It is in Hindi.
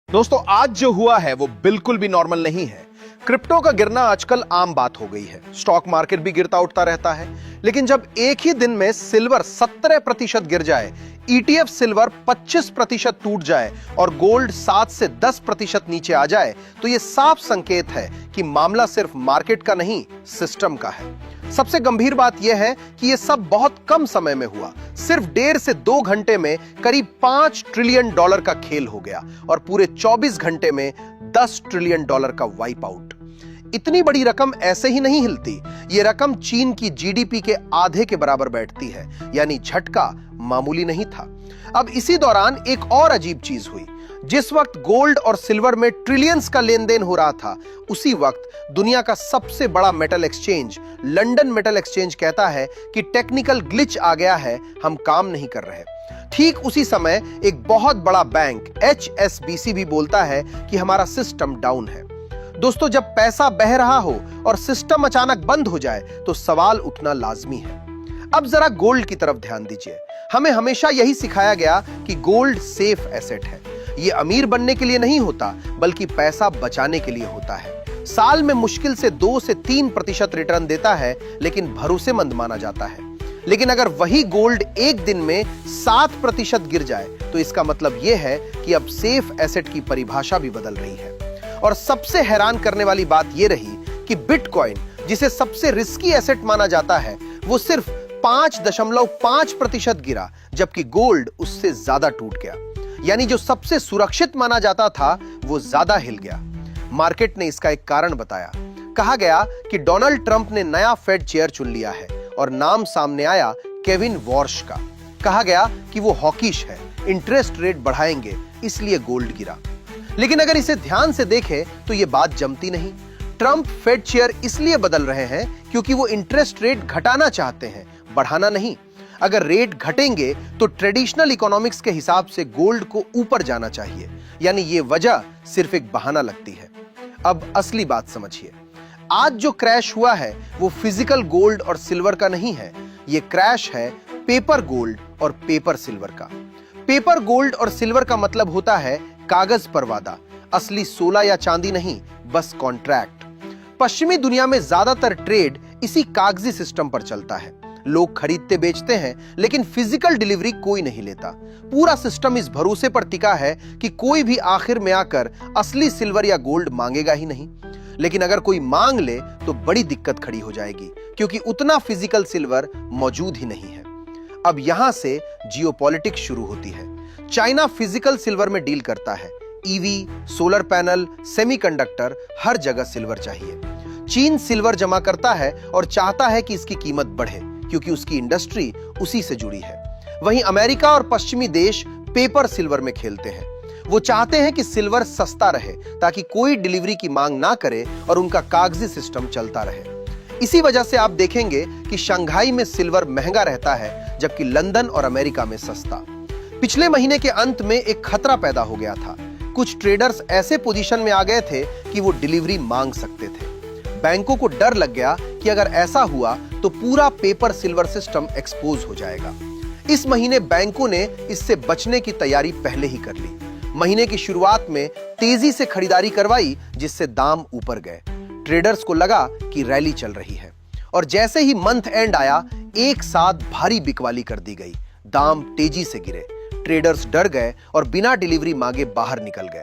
दोस्तों आज जो हुआ है वो बिल्कुल भी नॉर्मल नहीं है। क्रिप्टो का गिरना आजकल आम बात हो गई है। स्टॉक मार्केट भी गिरता उठता रहता है, लेकिन जब एक ही दिन में सिल्वर 17% गिर जाए, ETF सिल्वर 25% टूट जाए और गोल्ड 7 से 10% नीचे आ जाए, तो यह साफ संकेत है कि मामला सिर्फ मार्केट का नहीं, सिस्टम का है। सबसे गंभीर बात यह है कि यह सब बहुत कम समय में हुआ। सिर्फ 1.5 से 2 घंटे में करीब $5 ट्रिलियन का खेल हो गया और पूरे 24 घंटे में $10 ट्रिलियन का वाइप आउट। इतनी बड़ी रकम ऐसे ही नहीं हिलती। यह रकम चीन की जीडीपी के आधे के बराबर बैठती है, यानी झटका मामूली नहीं था। अब इसी दौरान एक और अजीब चीज हुई। जिस वक्त गोल्ड और सिल्वर में ट्रिलियंस का लेन देन हो रहा था, उसी वक्त दुनिया का सबसे बड़ा metal exchange London metal exchange कहता है कि टेक्निकल ग्लिच आ गया है, हम काम नहीं कर रहे। ठीक उसी समय एक बहुत बड़ा बैंक HSBC भी बोलता है कि हमारा सिस्टम डाउन है। दोस्तों, जब पैसा बह रहा हो और सिस्टम अचानक बंद हो जाए तो सवाल उठना लाजमी है। अब जरा गोल्ड की तरफ ध्यान दीजिए। हमें हमेशा यही सिखाया गया कि गोल्ड सेफ एसेट है। ये अमीर बनने के लिए नहीं होता, बल्कि पैसा बचाने के लिए होता है। साल में मुश्किल से 2 से 3% रिटर्न देता है, लेकिन भरोसेमंद माना जाता है। लेकिन अगर वही गोल्ड एक दिन में 7% गिर जाए, तो इसका मतलब यह है कि अब सेफ एसेट की परिभाषा भी बदल रही है। और सबसे हैरान करने वाली बात यह रही कि बिटकॉइन, जिसे सबसे रिस्की एसेट माना जाता है, वो सिर्फ 5.5% गिरा, जबकि गोल्ड उससे ज्यादा टूट गया। यानी जो सबसे सुरक्षित माना जाता था, वो ज्यादा हिल गया। मार्केट ने इसका एक कारण बताया। कहा गया कि डोनाल्ड ट्रंप ने नया फेड चेयर चुन लिया है और नाम सामने आया केविन वॉर्श का। कहा गया कि वो हॉकिश है, इंटरेस्ट रेट बढ़ाएंगे, इसलिए गोल्ड गिरा। लेकिन अगर इसे ध्यान से देखें तो यह बात जमती नहीं। ट्रंप फेड चेयर इसलिए बदल रहे हैं क्योंकि वो इंटरेस्ट रेट घटाना चाहते हैं, बढ़ाना नहीं। अगर रेट घटेंगे तो ट्रेडिशनल इकोनॉमिक्स के हिसाब से गोल्ड को ऊपर जाना चाहिए, यानी ये वजह सिर्फ एक बहाना लगती है। अब असली बात समझिए। आज जो क्रैश हुआ है वो फिजिकल गोल्ड और सिल्वर का नहीं है, ये क्रैश है पेपर गोल्ड और पेपर सिल्वर का। पेपर गोल्ड और सिल्वर का मतलब होता है कागज पर वादा, असली सोना या चांदी नहीं, बस कॉन्ट्रैक्ट। पश्चिमी दुनिया में ज्यादातर ट्रेड इसी कागजी सिस्टम पर चलता है। लोग खरीदते बेचते हैं, लेकिन फिजिकल डिलीवरी कोई नहीं लेता। पूरा सिस्टम इस भरोसे पर टिका है कि कोई भी आखिर में आकर असली सिल्वर या गोल्ड मांगेगा ही नहीं। लेकिन अगर कोई मांग ले तो बड़ी दिक्कत खड़ी हो जाएगी, क्योंकि उतना फिजिकल सिल्वर मौजूद ही नहीं है। अब यहां से जियोपॉलिटिक्स शुरू होती है। चाइना फिजिकल सिल्वर में डील करता है। ईवी, सोलर पैनल, सेमीकंडक्टर, हर जगह सिल्वर चाहिए। चीन सिल्वर जमा करता है और चाहता है कि इसकी कीमत बढ़े, क्योंकि उसकी इंडस्ट्री उसी से जुड़ी है। वहीं अमेरिका और पश्चिमी देश पेपर सिल्वर में खेलते हैं। वो चाहते हैं कि सिल्वर सस्ता रहे, ताकि कोई डिलीवरी की मांग ना करे और उनका कागजी सिस्टम चलता रहे। इसी वजह से आप देखेंगे कि शंघाई में सिल्वर महंगा रहता है, जबकि लंदन और अमेरिका में सस्ता। पिछले महीने के अंत में एक खतरा पैदा हो गया था। कुछ ट्रेडर्स ऐसे पोजीशन में आ गए थे कि वो डिलीवरी मांग सकते थे। बैंकों को डर लग गया कि अगर ऐसा हुआ तो पूरा पेपर सिल्वर सिस्टम एक्सपोज हो जाएगा। इस महीने बैंकों ने इससे बचने की तैयारी पहले ही कर ली। महीने की शुरुआत में तेजी से खरीदारी करवाई, जिससे दाम ऊपर गए। ट्रेडर्स को लगा कि रैली चल रही है, और जैसे ही मंथ एंड आया, एक साथ भारी बिकवाली कर दी गई। दाम तेजी से गिरे। ट्रेडर्स डर गए और बिना डिलीवरी मांगे बाहर निकल गए।